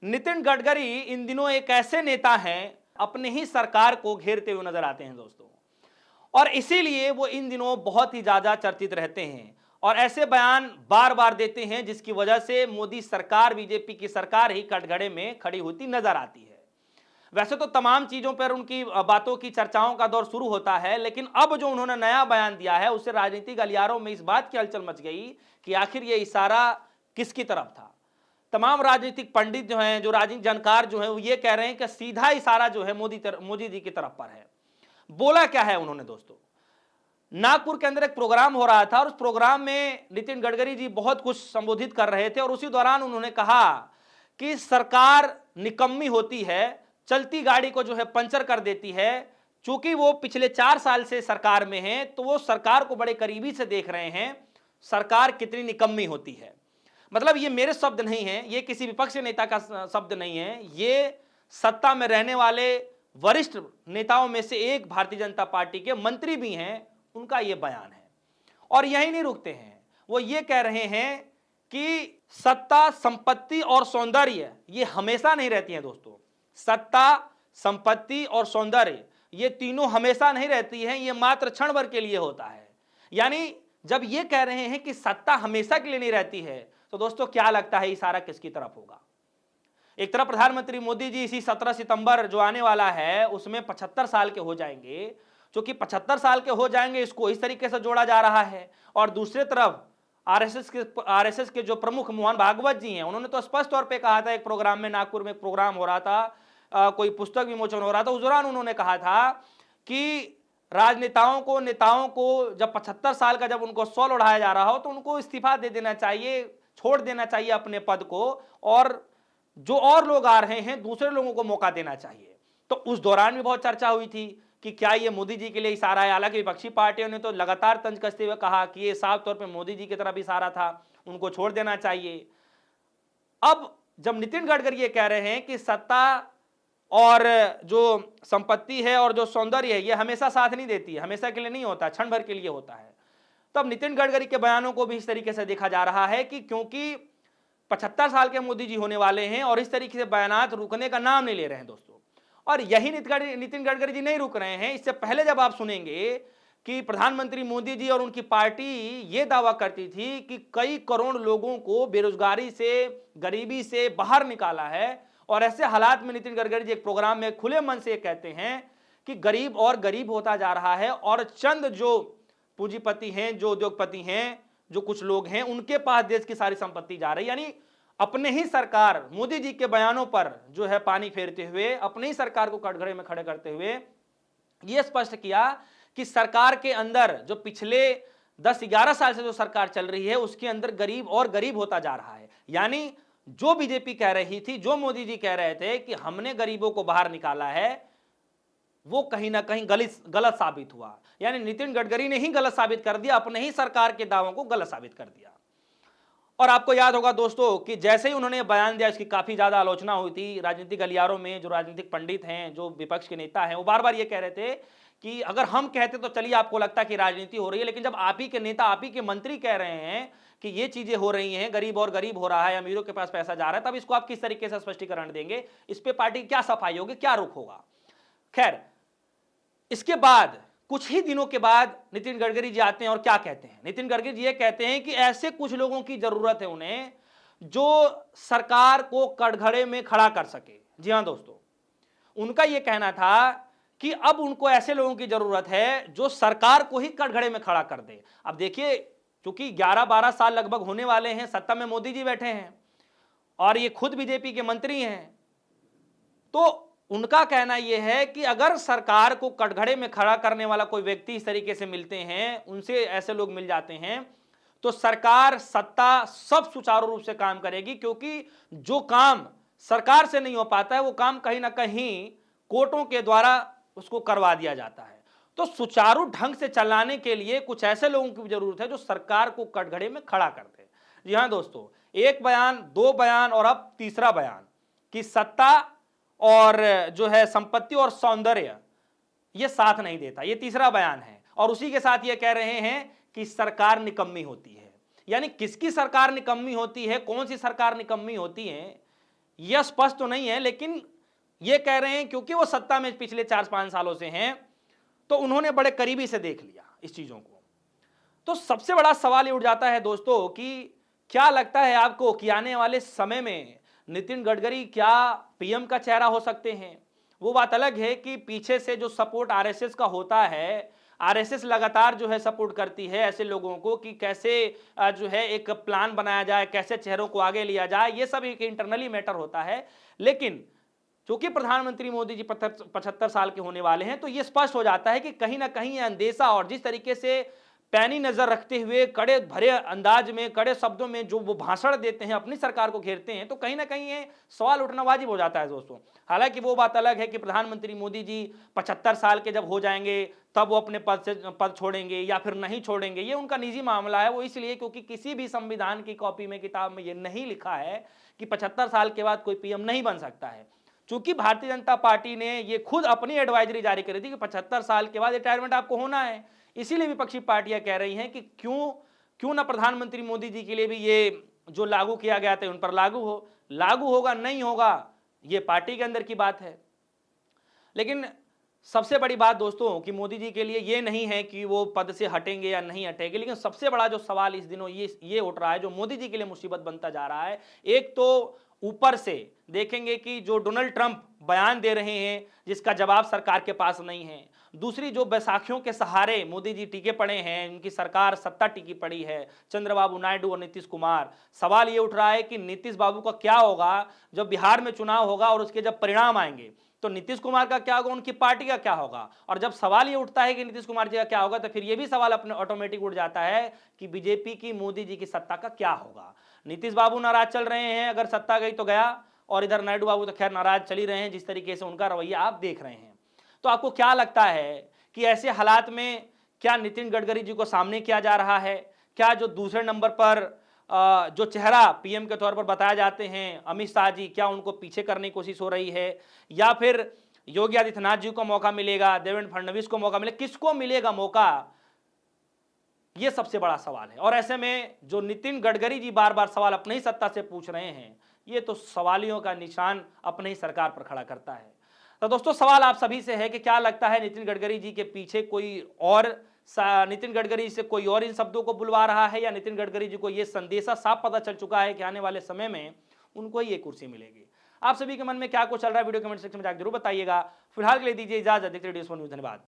नितिन गडकरी इन दिनों एक ऐसे नेता हैं, अपने ही सरकार को घेरते हुए नजर आते हैं दोस्तों, और इसीलिए वो इन दिनों बहुत ही ज्यादा चर्चित रहते हैं और ऐसे बयान बार बार देते हैं जिसकी वजह से मोदी सरकार, बीजेपी की सरकार ही कटघरे में खड़ी होती नजर आती है। वैसे तो तमाम चीजों पर उनकी बातों की चर्चाओं का दौर शुरू होता है, लेकिन अब जो उन्होंने नया बयान दिया है उससे राजनीतिक गलियारों में इस बात की हलचल मच गई कि आखिर ये इशारा किसकी तरफ था। तमाम राजनीतिक पंडित जो हैं, जो राजनीतिक जानकार जो हैं, वो ये कह रहे हैं कि सीधा इशारा जो है मोदी जी की तरफ पर है। बोला क्या है उन्होंने दोस्तों, नागपुर के अंदर एक प्रोग्राम हो रहा था और उस प्रोग्राम में नितिन गडकरी जी बहुत कुछ संबोधित कर रहे थे और उसी दौरान उन्होंने कहा कि सरकार निकम्मी होती है, चलती गाड़ी को जो है पंचर कर देती है। चूंकि वो पिछले 4 साल से सरकार में हैं, तो वो सरकार को बड़े करीबी से देख रहे हैं सरकार कितनी निकम्मी होती है। मतलब ये मेरे शब्द नहीं है, ये किसी विपक्ष नेता का शब्द नहीं है, ये सत्ता में रहने वाले वरिष्ठ नेताओं में से एक भारतीय जनता पार्टी के मंत्री भी हैं, उनका ये बयान है। और यही नहीं रुकते हैं, वो ये कह रहे हैं कि सत्ता, संपत्ति और सौंदर्य ये हमेशा नहीं रहती हैं दोस्तों। सत्ता, संपत्ति और सौंदर्य ये तीनों हमेशा नहीं रहती हैं, ये मात्र क्षण भर के लिए होता है। यानी जब ये कह रहे हैं कि सत्ता हमेशा के लिए नहीं रहती है, तो दोस्तों क्या लगता है इशारा किसकी तरफ होगा? एक तरफ प्रधानमंत्री मोदी जी इसी 17 सितंबर जो आने वाला है उसमें 75 साल के हो जाएंगे, क्योंकि 75 साल के हो जाएंगे इसको इस तरीके से जोड़ा जा रहा है। और दूसरी तरफ आरएसएस के जो प्रमुख मोहन भागवत जी हैं, उन्होंने तो स्पष्ट तौर पे कहा था, एक प्रोग्राम में, नागपुर में एक प्रोग्राम हो रहा था, कोई पुस्तक विमोचन हो रहा था, उस दौरान उन्होंने कहा था कि राजनेताओं को, नेताओं को जब 75 साल का जब उनको शॉल उड़ाया जा रहा हो तो उनको इस्तीफा दे देना चाहिए, छोड़ देना चाहिए अपने पद को, और जो और लोग आ रहे हैं दूसरे लोगों को मौका देना चाहिए। तो उस दौरान भी बहुत चर्चा हुई थी कि क्या ये मोदी जी के लिए इशारा है। हालांकि विपक्षी पार्टियों ने तो लगातार तंज कसते हुए कहा कि ये साफ तौर पे मोदी जी की तरफ इशारा था, उनको छोड़ देना चाहिए। अब जब नितिन गडकरी ये कह रहे हैं कि सत्ता और जो संपत्ति है और जो सौंदर्य है ये हमेशा साथ नहीं देती है, हमेशा के लिए नहीं होता, क्षण भर के लिए होता है, तब नितिन गडकरी के बयानों को भी इस तरीके से देखा जा रहा है कि क्योंकि 75 साल के मोदी जी होने वाले हैं और इस तरीके से बयानात रुकने का नाम नहीं ले रहे हैं दोस्तों। और यही नितिन गडकरी जी नहीं रुक रहे हैं। इससे पहले जब आप सुनेंगे कि प्रधानमंत्री मोदी जी और उनकी पार्टी ये दावा करती थी कि कई करोड़ लोगों को बेरोजगारी से, गरीबी से बाहर निकाला है, और ऐसे हालात में नितिन गडकरी जी एक प्रोग्राम में खुले मन से कहते हैं कि गरीब और गरीब होता जा रहा है और चंद जो पूंजीपति हैं, जो उद्योगपति हैं, जो कुछ लोग हैं, उनके पास देश की सारी संपत्ति जा रही है। यानी अपने ही सरकार, मोदी जी के बयानों पर जो है पानी फेरते हुए, अपनी ही सरकार को कटघरे में खड़े करते हुए यह स्पष्ट किया कि सरकार के अंदर जो पिछले 10-11 साल से जो सरकार चल रही है उसके अंदर गरीब और गरीब होता जा रहा है। यानी जो बीजेपी कह रही थी, जो मोदी जी कह रहे थे कि हमने गरीबों को बाहर निकाला है, वो कहीं ना कहीं गलत साबित हुआ। यानी नितिन गडकरी ने ही गलत साबित कर दिया, अपने ही सरकार के दावों को गलत साबित कर दिया। और आपको याद होगा दोस्तों कि जैसे ही उन्होंने बयान दिया, इसकी काफी ज्यादा आलोचना हुई थी राजनीतिक गलियारों में। जो राजनीतिक पंडित हैं, जो विपक्ष के नेता हैं, वो बार बार ये कह रहे थे कि अगर हम कहते तो चलिए आपको लगता कि राजनीति हो रही है, लेकिन जब आप ही के नेता, आप ही के मंत्री कह रहे हैं कि ये चीजें हो रही हैं, गरीब और गरीब हो रहा है, अमीरों के पास पैसा जा रहा है, तब इसको आप किस तरीके से स्पष्टीकरण देंगे? इस पे पार्टी की क्या सफाई होगी, क्या रुख होगा? खैर, इसके बाद कुछ ही दिनों के बाद नितिन गडकरी जी आते हैं और क्या कहते हैं? नितिन गडकरी जी ये कहते हैं कि ऐसे कुछ लोगों की जरूरत है उन्हें जो सरकार को कटघरे में खड़ा कर सके। जी हां दोस्तों, उनका यह कहना था कि अब उनको ऐसे लोगों की जरूरत है जो सरकार को ही कटघरे में खड़ा कर दे। अब देखिए, क्योंकि 11-12 साल लगभग होने वाले हैं सत्ता में मोदी जी बैठे हैं और ये खुद बीजेपी के मंत्री हैं, तो उनका कहना यह है कि अगर सरकार को कटघरे में खड़ा करने वाला कोई व्यक्ति इस तरीके से मिलते हैं, उनसे ऐसे लोग मिल जाते हैं, तो सरकार, सत्ता सब सुचारू रूप से काम करेगी। क्योंकि जो काम सरकार से नहीं हो पाता है वो काम कहीं ना कहीं कोर्टों के द्वारा उसको करवा दिया जाता है। तो सुचारू ढंग से चलाने के लिए कुछ ऐसे लोगों की जरूरत है जो सरकार को कटघरे में खड़ा कर दे। जी हां दोस्तों, एक बयान, दो बयान और अब तीसरा बयान कि सत्ता और जो है संपत्ति और सौंदर्य ये साथ नहीं देता, ये तीसरा बयान है। और उसी के साथ ये कह रहे हैं कि सरकार निकम्मी होती है। यानी किसकी सरकार निकम्मी होती है, कौन सी सरकार निकम्मी होती है, यह स्पष्ट तो नहीं है, लेकिन ये कह रहे हैं क्योंकि वो सत्ता में पिछले 4-5 सालों से हैं, तो उन्होंने बड़े करीबी से देख लिया इस चीजों को। तो सबसे बड़ा सवाल ये उठ जाता है दोस्तों कि क्या लगता है आपको कि आने वाले समय में नितिन गडकरी क्या पीएम का चेहरा हो सकते हैं? वो बात अलग है कि पीछे से जो सपोर्ट आरएसएस का होता है, आरएसएस लगातार जो है सपोर्ट करती है ऐसे लोगों को कि कैसे जो है एक प्लान बनाया जाए, कैसे चेहरों को आगे लिया जाए, ये सब एक इंटरनली मैटर होता है। लेकिन चूंकि प्रधानमंत्री मोदी जी 75 साल के होने वाले हैं, तो यह स्पष्ट हो जाता है कि कहीं ना कहीं यह अंदेशा और जिस तरीके से पैनी नजर रखते हुए कड़े भरे अंदाज में, कड़े शब्दों में जो वो भाषण देते हैं, अपनी सरकार को घेरते हैं, तो कहीं ना कहीं ये सवाल उठना वाजिब हो जाता है दोस्तों। हालांकि वो बात अलग है कि प्रधानमंत्री मोदी जी 75 साल के जब हो जाएंगे तब वो अपने पद छोड़ेंगे या फिर नहीं छोड़ेंगे, ये उनका निजी मामला है। वो इसलिए क्योंकि किसी भी संविधान की कॉपी में, किताब में ये नहीं लिखा है कि 75 साल के बाद कोई पीएम नहीं बन सकता है। चूंकि भारतीय जनता पार्टी ने ये खुद अपनी एडवाइजरी जारी करी थी कि 75 साल के बाद रिटायरमेंट आपको होना है, इसीलिए विपक्षी पार्टियां कह रही हैं कि क्यों ना प्रधानमंत्री मोदी जी के लिए भी ये जो लागू किया गया था उन पर लागू हो। लागू होगा नहीं होगा ये पार्टी के अंदर की बात है। लेकिन सबसे बड़ी बात दोस्तों कि मोदी जी के लिए ये नहीं है कि वो पद से हटेंगे या नहीं हटेंगे, लेकिन सबसे बड़ा जो सवाल इस दिनों ये उठ रहा है, जो मोदी जी के लिए मुसीबत बनता जा रहा है। एक तो ऊपर से देखेंगे कि जो डोनाल्ड ट्रंप बयान दे रहे हैं जिसका जवाब सरकार के पास नहीं है, दूसरी जो बैसाखियों के सहारे मोदी जी टिके पड़े हैं, इनकी सरकार सत्ता टिकी पड़ी है, चंद्रबाबू नायडू और नीतीश कुमार। सवाल ये उठ रहा है कि नीतीश बाबू का क्या होगा जब बिहार में चुनाव होगा और उसके जब परिणाम आएंगे, तो नीतीश कुमार का क्या होगा, उनकी पार्टी का क्या होगा। और जब सवाल ये उठता है कि नीतीश कुमार जी का क्या होगा, तो फिर ये भी सवाल अपने ऑटोमेटिक उठ जाता है कि बीजेपी की, मोदी जी की सत्ता का क्या होगा। नीतीश बाबू नाराज चल रहे हैं, अगर सत्ता गई तो गया, और इधर नायडू बाबू तो खैर नाराज चल ही रहे हैं, जिस तरीके से उनका रवैया आप देख रहे हैं। तो आपको क्या लगता है कि ऐसे हालात में क्या नितिन गडकरी जी को सामने किया जा रहा है? क्या जो दूसरे नंबर पर जो चेहरा पीएम के तौर पर बताए जाते हैं अमित शाह जी, क्या उनको पीछे करने की कोशिश हो रही है, या फिर योगी आदित्यनाथ जी को मौका मिलेगा, देवेंद्र फडणवीस को मौका मिलेगा, किसको मिलेगा मौका? ये सबसे बड़ा सवाल है। और ऐसे में जो नितिन गडकरी जी बार बार सवाल अपने ही सत्ता से पूछ रहे हैं, ये तो सवालियों का निशान अपने ही सरकार पर खड़ा करता है। तो दोस्तों सवाल आप सभी से है कि क्या लगता है नितिन गडकरी जी के पीछे कोई और, नितिन गडकरी से कोई और इन शब्दों को बुलवा रहा है, या नितिन गडकरी जी को यह संदेशा साफ पता चल चुका है कि आने वाले समय में उनको ही ये कुर्सी मिलेगी? आप सभी के मन में क्या कुछ चल रहा है वीडियो कमेंट सेक्शन में जाकर जरूर बताइएगा। फिलहाल के लिए दीजिए इजाजत। देखते रहिए न्यूज़। धन्यवाद।